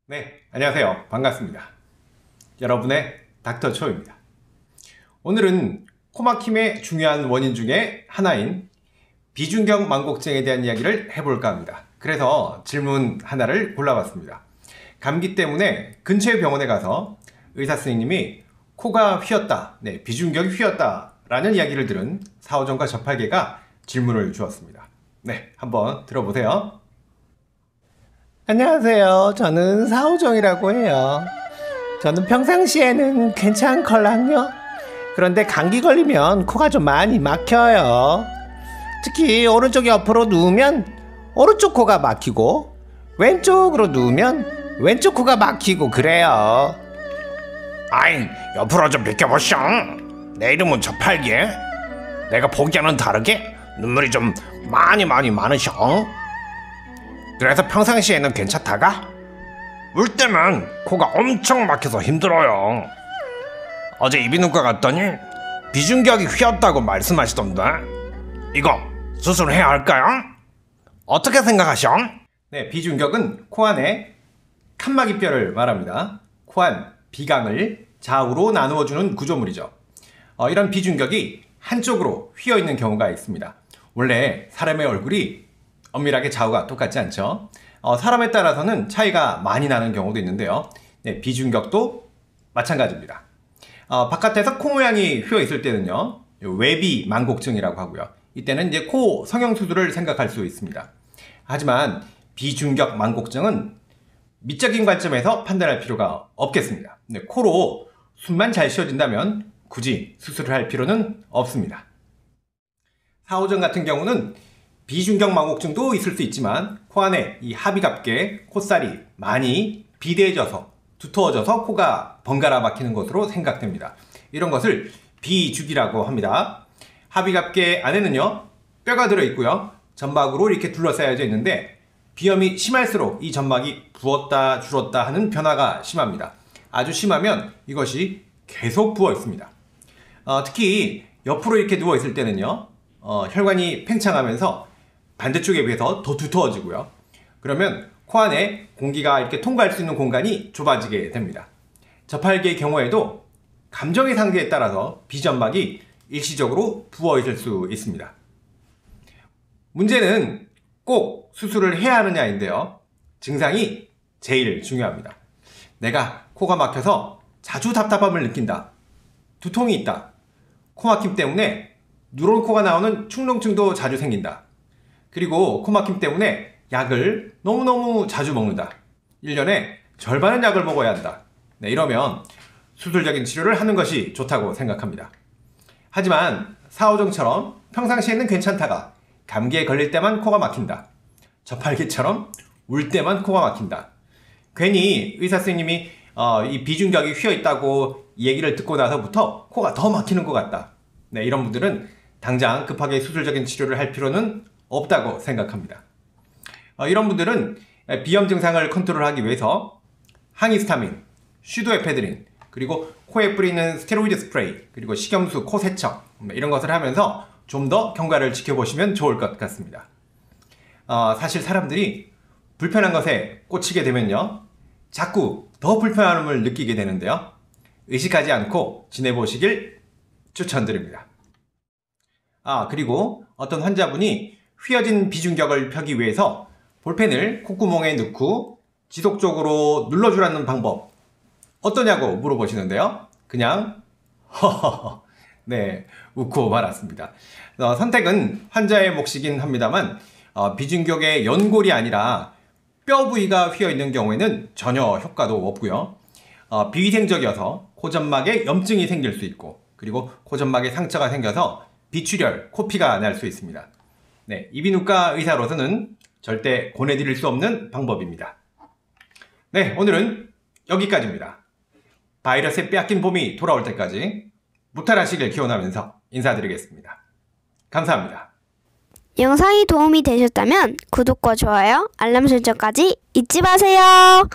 네, 안녕하세요. 반갑습니다. 여러분의 닥터 초입니다. 오늘은 코막힘의 중요한 원인 중에 하나인 비중격 망곡증에 대한 이야기를 해볼까 합니다. 그래서 질문 하나를 골라봤습니다. 감기 때문에 근처의 병원에 가서 의사 선생님이 코가 휘었다, 비중격이 휘었다 라는 이야기를 들은 사오정과 저팔계가 질문을 주었습니다. 네, 한번 들어보세요. 안녕하세요. 저는 사오정이라고 해요. 저는 평상시에는 괜찮걸랑요. 그런데 감기 걸리면 코가 좀 많이 막혀요. 특히 오른쪽 옆으로 누우면 오른쪽 코가 막히고 왼쪽으로 누우면 왼쪽 코가 막히고 그래요. 아이, 옆으로 좀 비켜보쇼. 내 이름은 저팔계. 내가 보기와는 다르게 눈물이 좀 많이 많으셔. 그래서 평상시에는 괜찮다가 울 때만 코가 엄청 막혀서 힘들어요. 어제 이비인후과 갔더니 비중격이 휘었다고 말씀하시던데, 이거 수술해야 할까요? 어떻게 생각하셔? 네, 비중격은 코 안에 칸막이뼈를 말합니다. 코 안 비강을 좌우로 나누어주는 구조물이죠. 이런 비중격이 한쪽으로 휘어있는 경우가 있습니다. 원래 사람의 얼굴이 엄밀하게 좌우가 똑같지 않죠. 사람에 따라서는 차이가 많이 나는 경우도 있는데요. 네, 비중격도 마찬가지입니다. 바깥에서 코 모양이 휘어 있을 때는요, 외비 망곡증이라고 하고요. 이때는 이제 코 성형수술을 생각할 수 있습니다. 하지만 비중격 망곡증은 미적인 관점에서 판단할 필요가 없겠습니다. 네, 코로 숨만 잘 쉬어진다면 굳이 수술을 할 필요는 없습니다. 사오정 같은 경우는 비중격 망곡증도 있을 수 있지만 코 안에 이 하비갑게 콧살이 많이 비대해져서 두터워져서 코가 번갈아 막히는 것으로 생각됩니다. 이런 것을 비죽이라고 합니다. 하비갑게 안에는요, 뼈가 들어있고요, 점막으로 이렇게 둘러싸여져 있는데 비염이 심할수록 이 점막이 부었다 줄었다 하는 변화가 심합니다. 아주 심하면 이것이 계속 부어 있습니다. 특히 옆으로 이렇게 누워 있을 때는요, 혈관이 팽창하면서 반대쪽에 비해서 더 두터워지고요. 그러면 코 안에 공기가 이렇게 통과할 수 있는 공간이 좁아지게 됩니다. 저팔계의 경우에도 감정의 상태에 따라서 비점막이 일시적으로 부어 있을 수 있습니다. 문제는 꼭 수술을 해야 하느냐인데요. 증상이 제일 중요합니다. 내가 코가 막혀서 자주 답답함을 느낀다, 두통이 있다, 코막힘 때문에 누런 코가 나오는 축농증도 자주 생긴다, 그리고 코막힘 때문에 약을 너무너무 자주 먹는다, 1년에 절반은 약을 먹어야 한다, 이러면 수술적인 치료를 하는 것이 좋다고 생각합니다. 하지만 사오정처럼 평상시에는 괜찮다가 감기에 걸릴 때만 코가 막힌다, 저팔계처럼 울 때만 코가 막힌다, 괜히 의사 선생님이 이 비중격이 휘어 있다고 얘기를 듣고 나서부터 코가 더 막히는 것 같다, 이런 분들은 당장 급하게 수술적인 치료를 할 필요는 없다고 생각합니다. 이런 분들은 비염 증상을 컨트롤하기 위해서 항히스타민, 슈도에페드린, 그리고 코에 뿌리는 스테로이드 스프레이, 그리고 식염수, 코 세척, 이런 것을 하면서 좀 더 경과를 지켜보시면 좋을 것 같습니다. 사실 사람들이 불편한 것에 꽂히게 되면요, 자꾸 더 불편함을 느끼게 되는데요. 의식하지 않고 지내보시길 추천드립니다. 그리고 어떤 환자분이 휘어진 비중격을 펴기 위해서 볼펜을 콧구멍에 넣고 지속적으로 눌러주라는 방법 어떠냐고 물어보시는데요. 그냥 허허허 웃고 말았습니다. 선택은 환자의 몫이긴 합니다만 비중격의 연골이 아니라 뼈 부위가 휘어 있는 경우에는 전혀 효과도 없고요. 비위생적이어서 코점막에 염증이 생길 수 있고, 그리고 코점막에 상처가 생겨서 비출혈, 코피가 날 수 있습니다. 이비인후과 의사로서는 절대 권해드릴 수 없는 방법입니다. 오늘은 여기까지입니다. 바이러스에 빼앗긴 봄이 돌아올 때까지 무탈하시길 기원하면서 인사드리겠습니다. 감사합니다. 영상이 도움이 되셨다면 구독과 좋아요, 알람 설정까지 잊지 마세요.